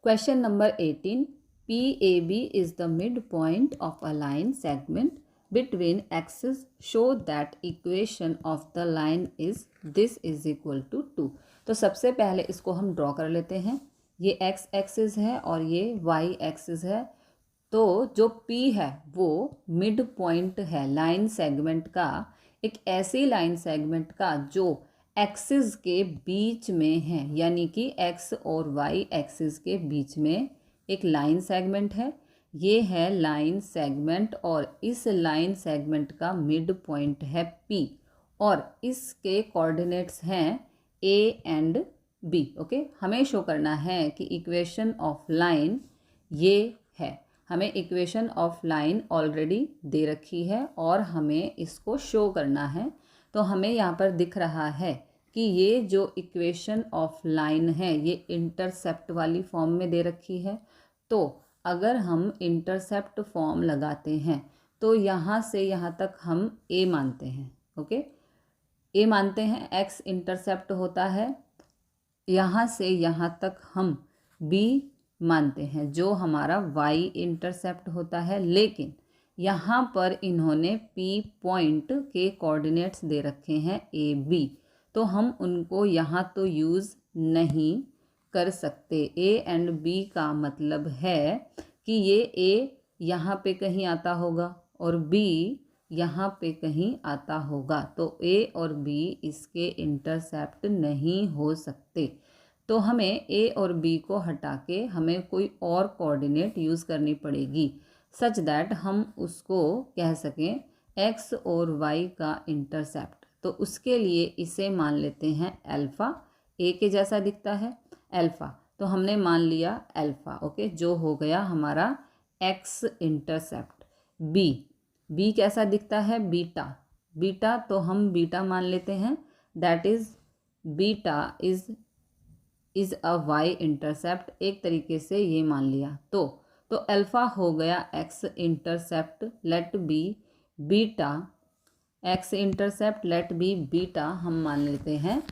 Question number 18. PAB is the midpoint of a line segment between axes. Show that equation of the line is this is equal to 2. तो सबसे पहले इसको हम draw कर लेते हैं। ये x एक्सिस है और ये y एक्सिस है। तो जो P है वो मिड पॉइंट है लाइन सेगमेंट का, एक ऐसी लाइन सेगमेंट का जो एक्सिस के बीच में है, यानी कि एक्स और वाई एक्सिस के बीच में एक लाइन सेगमेंट है। ये है लाइन सेगमेंट और इस लाइन सेगमेंट का मिड पॉइंट है P और इसके कोऑर्डिनेट्स हैं A एंड B। ओके, हमें शो करना है कि इक्वेशन ऑफ लाइन ये है। हमें इक्वेशन ऑफ लाइन ऑलरेडी दे रखी है और हमें इसको शो करना है। तो हमें यहाँ पर दिख रहा है कि ये जो इक्वेशन ऑफ लाइन है ये इंटरसेप्ट वाली फॉर्म में दे रखी है। तो अगर हम इंटरसेप्ट फॉर्म लगाते हैं तो यहाँ से यहाँ तक हम A मानते हैं। ओके, A मानते हैं, X इंटरसेप्ट होता है। यहाँ से यहाँ तक हम B मानते हैं जो हमारा Y इंटरसेप्ट होता है। लेकिन यहाँ पर इन्होंने P पॉइंट के कोऑर्डिनेट्स दे रखे हैं AB, तो हम उनको यहाँ तो यूज़ नहीं कर सकते। A एंड B का मतलब है कि ये A यहाँ पे कहीं आता होगा और B यहाँ पे कहीं आता होगा, तो A और B इसके इंटरसेप्ट नहीं हो सकते। तो हमें A और B को हटा के हमें कोई और कोऑर्डिनेट यूज़ करनी पड़ेगी सच दैट हम उसको कह सकें X और Y का इंटरसेप्ट। तो उसके लिए इसे मान लेते हैं अल्फ़ा। A के जैसा दिखता है अल्फ़ा, तो हमने मान लिया अल्फ़ा। ओके, जो हो गया हमारा X इंटरसेप्ट। B कैसा दिखता है बीटा, तो हम बीटा मान लेते हैं, that is beta is a Y intercept. एक तरीके से ये मान लिया तो अल्फ़ा हो गया X intercept, let B beta X intercept, let B beta हम मान लेते हैं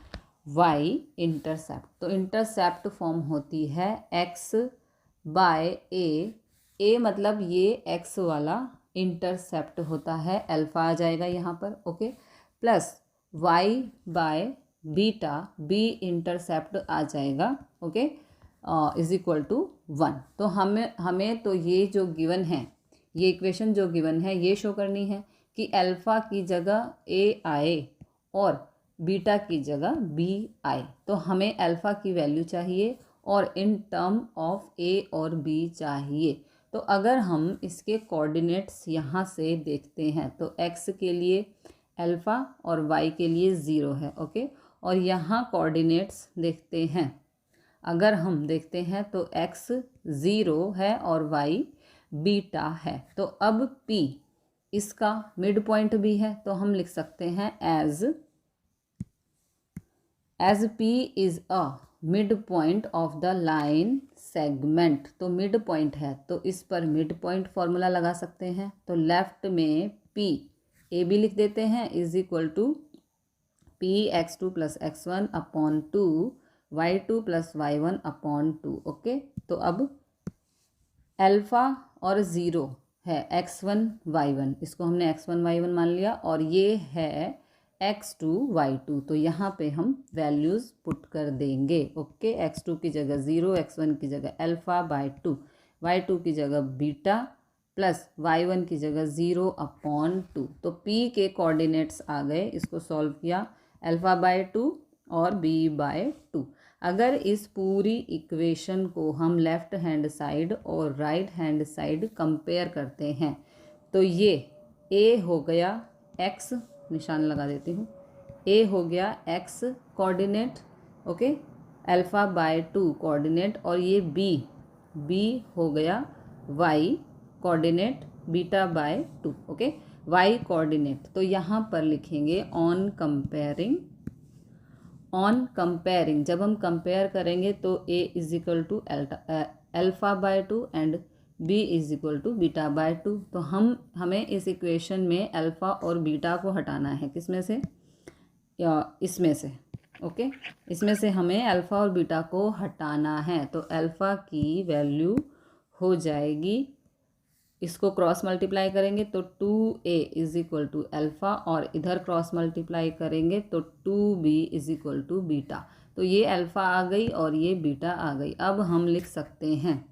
Y इंटरसेप्ट। तो इंटरसेप्ट फॉर्म होती है X बाय A मतलब ये X वाला इंटरसेप्ट होता है, अल्फ़ा आ जाएगा यहाँ पर। Okay, plus Y by beta B intercept आ जाएगा। Okay, is equal to 1। तो हमें तो ये जो गिवन है, ये इक्वेशन जो गिवन है ये शो करनी है कि अल्फ़ा की जगह A आए और बीटा की जगह B आए। तो हमें अल्फ़ा की वैल्यू चाहिए और इन टर्म ऑफ A और B चाहिए। तो अगर हम इसके कोऑर्डिनेट्स यहाँ से देखते हैं तो x के लिए अल्फ़ा और y के लिए 0 है। ओके, और यहाँ कोऑर्डिनेट्स देखते हैं, अगर हम देखते हैं तो x 0 है और y बीटा है। तो अब P इसका मिड पॉइंट भी है, तो हम लिख सकते हैं as P is a midpoint of the line segment. तो मिड पॉइंट है तो इस पर मिड पॉइंट फॉर्मूला लगा सकते हैं। तो लेफ्ट में P A B लिख देते हैं is equal to P x2 plus x1 upon 2 y2 plus y1 upon 2। Okay, तो अब अल्फ़ा और 0 है x1 y1, इसको हमने x1 y1 मान लिया और ये है x2 y2। तो यहाँ पे हम वैल्यूज़ पुट कर देंगे। ओके, x2 की जगह 0, x1 की जगह अल्फ़ा बाय 2, y2 की जगह बीटा प्लस y1 की जगह 0 अपॉन 2। तो P के कोऑर्डिनेट्स आ गए, इसको सॉल्व किया, अल्फ़ा बाय 2 और B बाय 2। अगर इस पूरी इक्वेशन को हम लेफ़्ट हैंड साइड और राइट हैंड साइड कंपेयर करते हैं तो ये A हो गया x, निशान लगा देती हूँ, A हो गया x coordinate, okay, alpha by 2 coordinate, और ये B हो गया y coordinate beta by 2। Okay, y coordinate. तो यहाँ पर लिखेंगे ऑन कंपेयरिंग, जब हम कंपेयर करेंगे तो A is equal to alpha by 2 and B is equal to beta by 2। तो हमें इस इक्वेशन में अल्फ़ा और बीटा को हटाना है, किस में से, या इसमें से। ओके, इसमें से हमें अल्फ़ा और बीटा को हटाना है, तो अल्फ़ा की वैल्यू हो जाएगी, इसको क्रॉस मल्टीप्लाई करेंगे तो 2a is equal to alpha, और इधर क्रॉस मल्टीप्लाई करेंगे तो 2b is equal to beta. तो ये अल्फ़ा आ गई और ये बीटा आ गई। अब हम लिख सकते हैं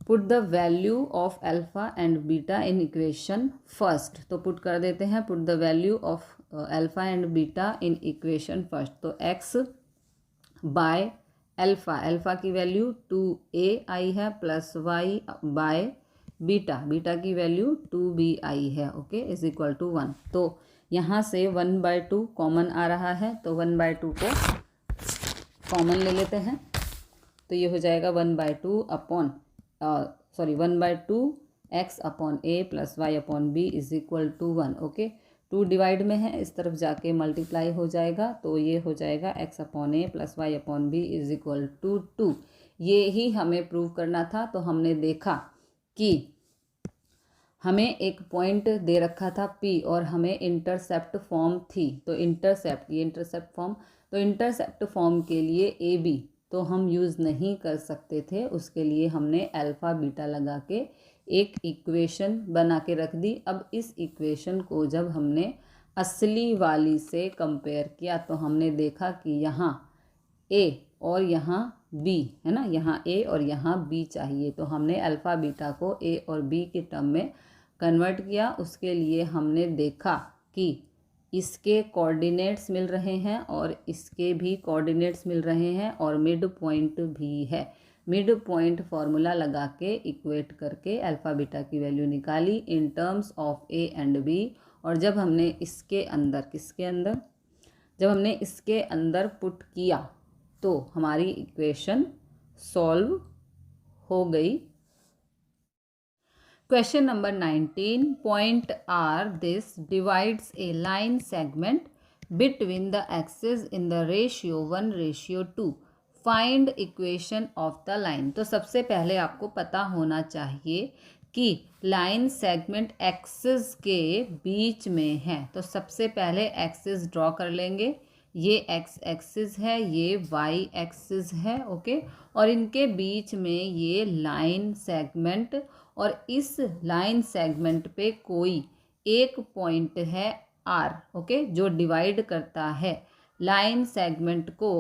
put the value of alpha and beta in equation first. तो पुट कर देते हैं put the value of alpha and beta in equation first. तो x बाय अल्फ़ा, अल्फ़ा की वैल्यू 2a आई है, plus y by beta, beta की value 2b आई है, okay, is equal to 1। तो यहाँ से 1/2 कॉमन आ रहा है, तो 1/2 को कॉमन ले लेते हैं, तो ये हो जाएगा 1/2 upon 1/2 x upon a plus y upon b is equal to 1, okay. 2 divide में है, इस तरफ जाके मल्टीप्लाई हो जाएगा, तो ये हो जाएगा x upon a plus y upon b is equal to 2। ये ही हमें प्रूव करना था। तो हमने देखा कि हमें एक पॉइंट दे रखा था P और हमें इंटरसेप्ट फॉर्म थी, तो इंटरसेप्ट फॉर्म, तो इंटरसेप्ट फॉर्म के लिए AB तो हम यूज़ नहीं कर सकते थे, उसके लिए हमने अल्फ़ा बीटा लगा के एक इक्वेशन बना के रख दी। अब इस इक्वेशन को जब हमने असली वाली से कंपेयर किया तो हमने देखा कि यहाँ A और यहाँ B है ना, यहाँ A और यहाँ B चाहिए, तो हमने अल्फ़ा बीटा को A और B के टर्म में कन्वर्ट किया। उसके लिए हमने देखा कि इसके कोऑर्डिनेट्स मिल रहे हैं और इसके भी कोऑर्डिनेट्स मिल रहे हैं और मिड पॉइंट भी है। मिड पॉइंट फार्मूला लगा के इक्वेट करके अल्फ़ा बीटा की वैल्यू निकाली in terms of A and B। और जब हमने इसके अंदर जब हमने इसके अंदर पुट किया तो हमारी इक्वेशन सॉल्व हो गई। Question number 19. Point R. This divides a line segment between the axes in the ratio 1:2. Find equation of the line. तो सबसे पहले आपको पता होना चाहिए कि लाइन सेगमेंट एक्सिस के बीच में है। तो सबसे पहले एक्सिस ड्रॉ कर लेंगे। ये एक्स एक्सिस है, ये वाई एक्सिस है, ओके, और इनके बीच में ये लाइन सेगमेंट, और इस लाइन सेगमेंट पे कोई एक पॉइंट है R, ओके, जो डिवाइड करता है लाइन सेगमेंट को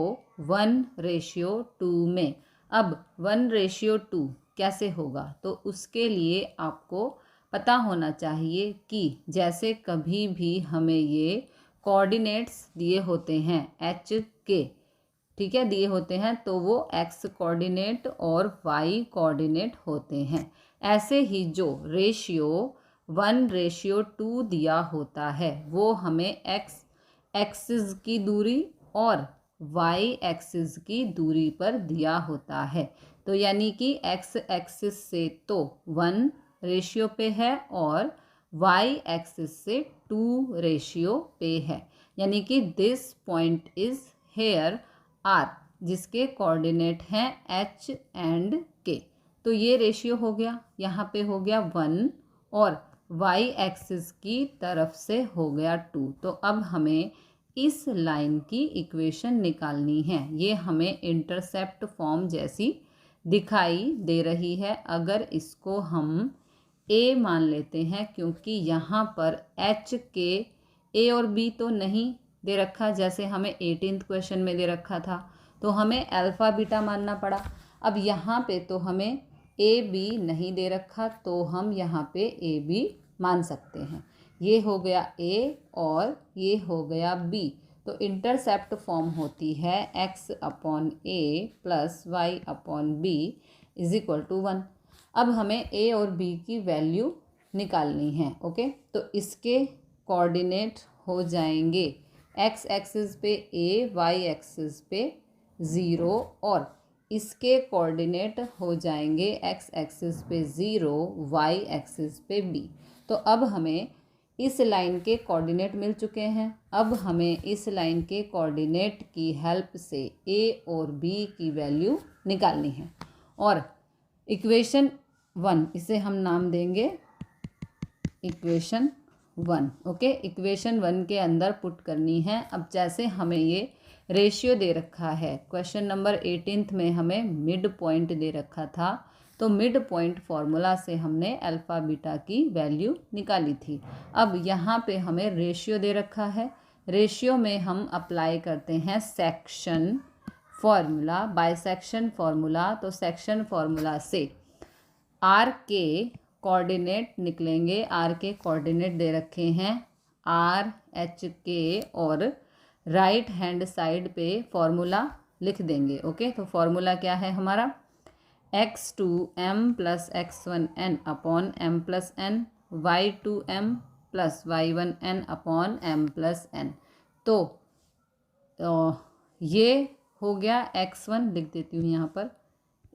1:2 में। अब 1:2 कैसे होगा, तो उसके लिए आपको पता होना चाहिए कि जैसे कभी भी हमें ये कोऑर्डिनेट्स दिए होते हैं एच के, ठीक है, दिए होते हैं, तो वो एक्स कोऑर्डिनेट और वाई कोऑर्डिनेट होते हैं। ऐसे ही जो रेशियो 1:2 दिया होता है वो हमें एक्स एक्सिस की दूरी और वाई एक्सिस की दूरी पर दिया होता है। तो यानी कि एक्स एक्सिस से तो 1 पे है और वाई एक्सिस से 2 पे है, यानी कि this point is here R, जिसके कोऑर्डिनेट हैं एच एंड के। तो ये रेशियो हो गया, यहाँ पे हो गया 1 और वाई एक्सिस की तरफ से हो गया 2। तो अब हमें इस लाइन की इक्वेशन निकालनी है। ये हमें इंटरसेप्ट फॉर्म जैसी दिखाई दे रही है अगर इसको हम ए मान लेते हैं, क्योंकि यहाँ पर एच के ए और बी तो नहीं दे रखा जैसे हमें 18th क्वेश्चन में दे रखा था, तो हमें अल्फ़ा बीटा मानना पड़ा। अब यहाँ पे तो हमें ए बी नहीं दे रखा, तो हम यहाँ पे ए बी मान सकते हैं। ये हो गया ए और ये हो गया बी। तो इंटरसेप्ट फॉर्म होती है x upon A plus Y upon B is equal to 1। अब हमें a और b की वैल्यू निकालनी है, ओके। तो इसके कोऑर्डिनेट हो जाएंगे x एक्सिस पे a, y एक्सिस पे 0, और इसके कोऑर्डिनेट हो जाएंगे x एक्सिस पे 0, y एक्सिस पे b। तो अब हमें इस लाइन के कोऑर्डिनेट मिल चुके हैं। अब हमें इस लाइन के कोऑर्डिनेट की हेल्प से a और b की वैल्यू निकालनी है। और इक्वेशन 1, इसे हम नाम देंगे इक्वेशन 1। ओके, इक्वेशन 1 के अंदर पुट करनी है। अब जैसे हमें ये रेशियो दे रखा है, क्वेश्चन नंबर 18 में हमें मिड पॉइंट दे रखा था, तो मिड पॉइंट फॉर्मूला से हमने अल्फ़ा बीटा की वैल्यू निकाली थी। अब यहाँ पे हमें रेशियो दे रखा है, रेशियो में हम अप्लाई करते हैं सेक्शन फॉर्मूला, बाइसेक्शन फॉर्मूला। तो सेक्शन फॉर्मूला से आर के कोऑर्डिनेट निकलेंगे, आर के कोऑर्डिनेट दे रखे हैं आर एच के, और राइट हैंड साइड पे फॉर्मूला लिख देंगे। ओके, तो फॉर्मूला क्या है हमारा, x2m + x1n upon m + n, y2m + y1n upon m + n। तो ये हो गया x1, लिख देती हूँ यहाँ पर,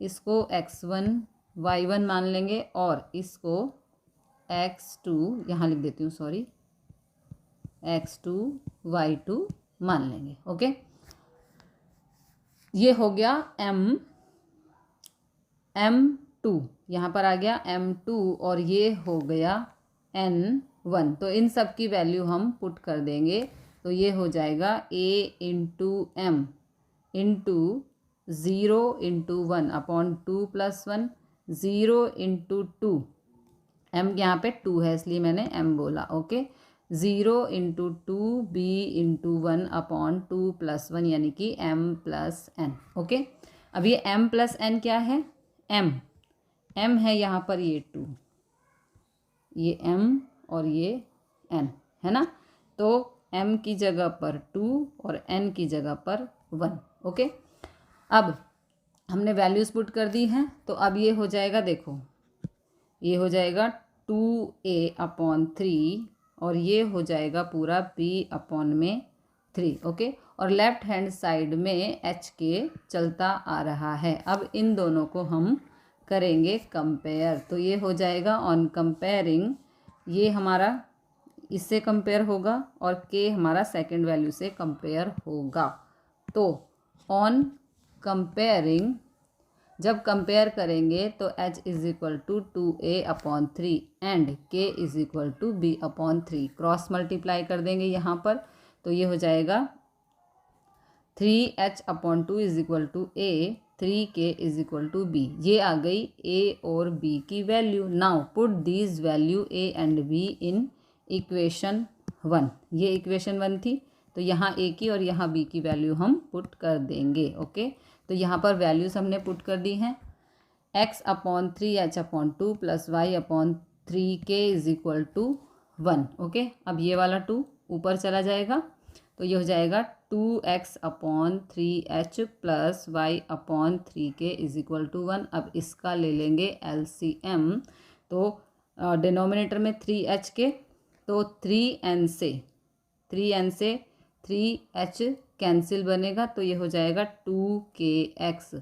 इसको x1 y1 मान लेंगे और इसको x2 यहाँ लिख देती हूँ, सॉरी, x2 y2 मान लेंगे। ओके, ये हो गया m2, यहाँ पर आ गया m2, और ये हो गया n1। तो इन सब की वैल्यू हम पुट कर देंगे, तो ये हो जाएगा a × m × 0 × 1 अपॉन 2 + 1, 0 × 2, m यहाँ पे 2 है इसलिए मैंने m बोला। ओके, 0 × 2 b × 1 अपॉन 2 + 1 यानी कि m + n। ओके, अब ये m + n क्या है, m है यहाँ पर ये 2, ये m और ये n है ना, तो m की जगह पर 2 और n की जगह पर 1। ओके, अब हमने वैल्यूज पुट कर दी हैं, तो अब ये हो जाएगा, देखो ये हो जाएगा 2a अपॉन 3, और ये हो जाएगा पूरा b अपॉन में 3। ओके, और लेफ्ट हैंड साइड में h के चलता आ रहा है। अब इन दोनों को हम करेंगे कंपेयर, तो ये हो जाएगा ऑन कंपेयरिंग, ये हमारा इससे कंपेयर होगा और k हमारा सेकंड वैल्यू से कंपेयर होगा। तो ऑन कंपेयरिंग जब कंपेयर करेंगे तो h = 2a upon 3 and k = b upon 3, cross multiply कर देंगे यहाँ पर, तो ये हो जाएगा 3h upon 2 = a, 3k = b। ये आ गई a और b की value. Now put these value a and b in equation 1। ये इक्वेशन 1 थी, तो यहाँ a की और यहाँ b की वैल्यू हम पुट कर देंगे। ओके, तो यहाँ पर वैल्यूज़ हमने पुट कर दी हैं, x upon 3h upon 2 + y upon 3k = 1। Okay, अब ये वाला 2 ऊपर चला जाएगा, तो ये हो जाएगा 2x upon 3h + y upon 3k = 1। अब इसका ले लेंगे LCM, तो डिनोमिनेटर में 3h के, तो 3n से 3h कैंसिल बनेगा, तो ये हो जाएगा 2kx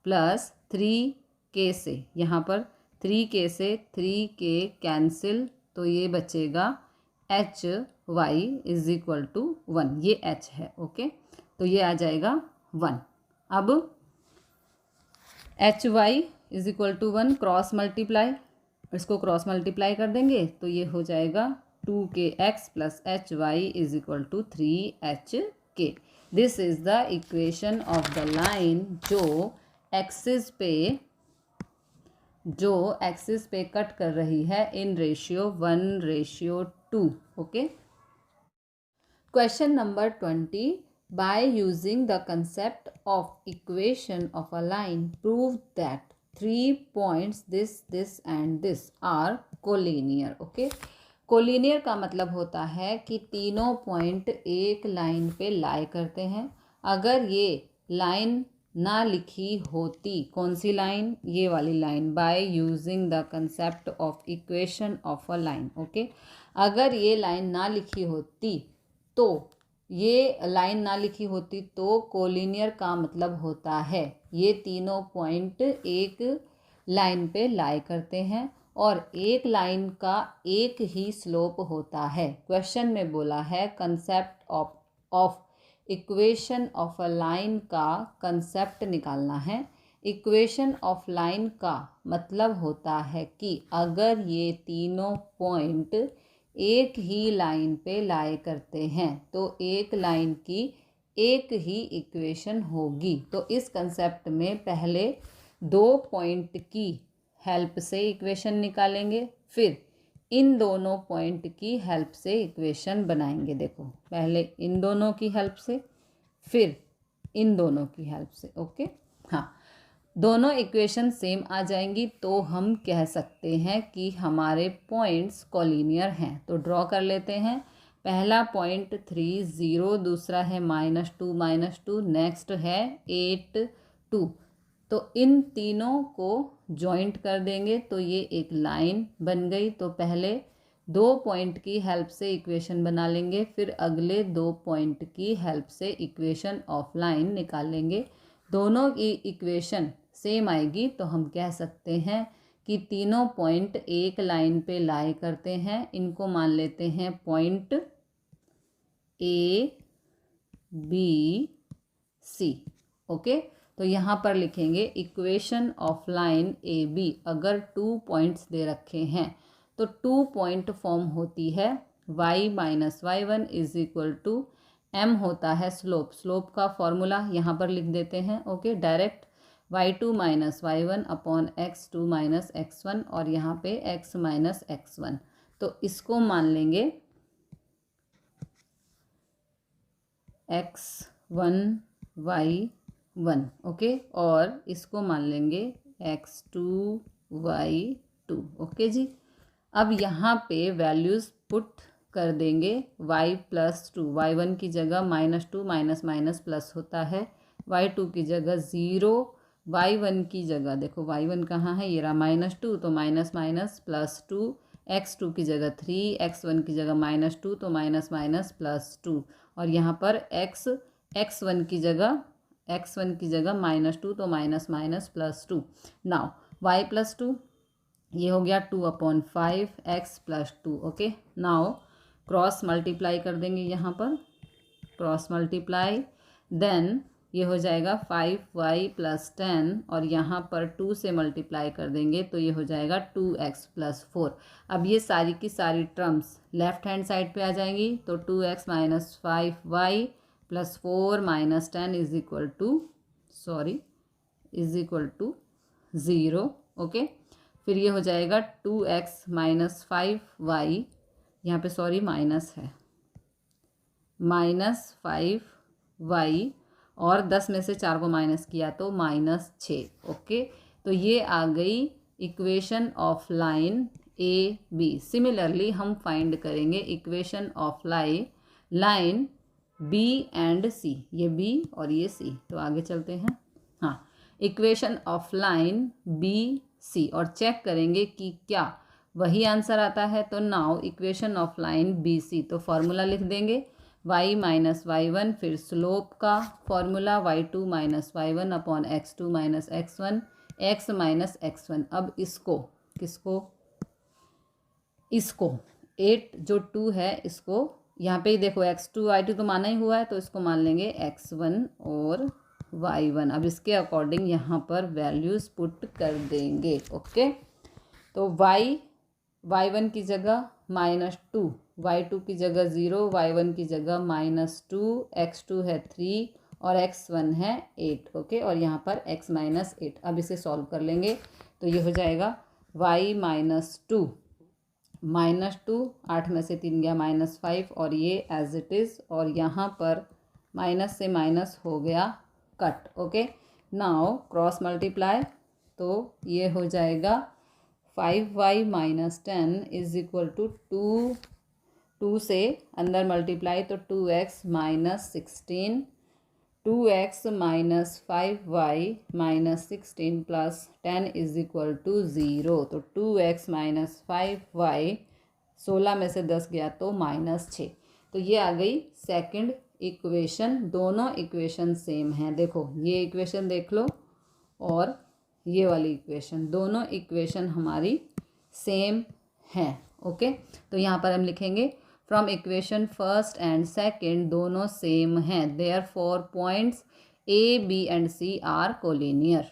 प्लस 3k से, यहाँ पर 3k से 3k कैंसिल, तो ये बचेगा hy = 1, ये h है। ओके, तो ये आ जाएगा 1। अब hy = 1 क्रॉस मल्टीप्लाई, इसको क्रॉस मल्टीप्लाई कर देंगे, तो ये हो जाएगा 2kx plus hy = 3hk। This is the equation of the line जो एक्सिस पे कट कर रही है in ratio 1:2। Okay, question number 20, by using the concept of equation of a line, prove that 3 points this and this are collinear। Okay, collinear का मतलब होता है कि तीनों पॉइंट एक लाइन पे लाई करते हैं। अगर ये लाइन ना लिखी होती, कौन सी लाइन, ये वाली line, by using the concept of equation of a line. Okay, अगर ये लाइन ना लिखी होती, तो ये लाइन ना लिखी होती तो कोलिनियर का मतलब होता है ये तीनों पॉइंट एक लाइन पे लाई करते हैं और एक लाइन का एक ही स्लोप होता है। क्वेश्चन में बोला है concept of equation of a line का कंसेप्ट निकालना है। इक्वेशन ऑफ लाइन का मतलब होता है कि अगर ये तीनों पॉइंट एक ही लाइन पे लाई करते हैं तो एक लाइन की एक ही इक्वेशन होगी। तो इस कंसेप्ट में पहले 2 पॉइंट की हेल्प से इक्वेशन निकालेंगे, फिर इन दोनों पॉइंट की हेल्प से इक्वेशन बनाएंगे। देखो पहले इन दोनों की हेल्प से, फिर इन दोनों की हेल्प से। ओके, हाँ, दोनों इक्वेशन सेम आ जाएंगी तो हम कह सकते हैं कि हमारे पॉइंट्स कोलिनियर हैं। तो ड्रॉ कर लेते हैं। पहला पॉइंट 3 0, दूसरा है -2 नेक्स्ट है 8 2। तो इन तीनों को जॉइंट कर देंगे तो ये एक लाइन बन गई। तो पहले 2 पॉइंट की हेल्प से इक्वेशन बना लेंगे, फिर अगले 2 पॉइंट की हेल्प से इक्वेशन ऑफ लाइन निकाल लेंगे। दोनों की इक्वेशन सेम आएगी तो हम कह सकते हैं कि तीनों पॉइंट एक लाइन पे लाई करते हैं। इनको मान लेते हैं point A B C. Okay, तो यहाँ पर लिखेंगे equation of line A B. अगर 2 पॉइंट्स दे रखे हैं तो 2 पॉइंट फॉर्म होती है y - y1 = m होता है स्लोप। स्लोप का फॉर्मूला यहाँ पर लिख देते हैं। Okay, direct y2 - y1 upon x2 - x1 और यहाँ पे x - x1। तो इसको मान लेंगे x1 y1। ओके, और इसको मान लेंगे x2 y2। ओके जी, अब यहाँ पे वैल्यूज़ पुट कर देंगे y + 2। y1 की जगह -2 माइनस प्लस होता है, y2 की जगह 0, y1 की जगह देखो y1 कहाँ है, ये रहा -2 तो माइनस +2, x2 की जगह 3, x1 की जगह -2 तो माइनस +2, और यहाँ पर x1 की जगह -2 तो माइनस +2। नाउ y + 2 ये हो गया 2/5 x + 2। Okay, now cross multiply कर देंगे, यहाँ पर क्रॉस मल्टीप्लाई, देन ये हो जाएगा 5y + 10 और यहाँ पर 2 से मल्टीप्लाई कर देंगे तो ये हो जाएगा 2x + 4। अब ये सारी की सारी टर्म्स लेफ्ट हैंड साइड पे आ जाएंगी तो 2x - 5y + 4 - 10 = 0। ओके, फिर ये हो जाएगा 2x - 5y, यहाँ पे सॉरी माइनस है, -5y और 10 में से 4 को माइनस किया तो -6। ओके, तो ये आ गई equation of line A B. Similarly हम फाइंड करेंगे equation of line B and C, ये बी और ये सी। तो आगे चलते हैं। हाँ, equation of line B C और चेक करेंगे कि क्या वही आंसर आता है। तो now equation of line B C, तो फॉर्मूला लिख देंगे y - y1, फिर स्लोप का formula y2 - y1 upon x2 - x1, x - x1। अब इसको 8 जो 2 है इसको यहाँ पे ही देखो x2 y2 तो माना ही हुआ है तो इसको मान लेंगे x1 और y1। अब इसके अकॉर्डिंग यहाँ पर वैल्यूज़ पुट कर देंगे। ओके, तो y1 की जगह -2, y2 की जगह 0, y1 की जगह -2, x2 है 3 और x1 है 8। ओके, और यहाँ पर x - 8। अब इसे सॉल्व कर लेंगे तो ये हो जाएगा y - 2 -2, 8 में से 3 गया -5 और ये एज इट इज़, और यहाँ पर माइनस से माइनस हो गया cut. Okay, now cross multiply, तो ये हो जाएगा 5y - 10 = 2 से अंदर मल्टीप्लाई तो 2x - 16, 2x - 5y - 16 + 10 = 0। तो 2x - 5y 16 में से 10 गया तो -6। तो ये आ गई सेकंड इक्वेशन। दोनों इक्वेशन सेम हैं। देखो ये इक्वेशन देख लो और ये वाली इक्वेशन, दोनों इक्वेशन हमारी सेम हैं। ओके, तो यहाँ पर हम लिखेंगे from equation first and second दोनों सेम हैं, therefore points A B and C are collinear.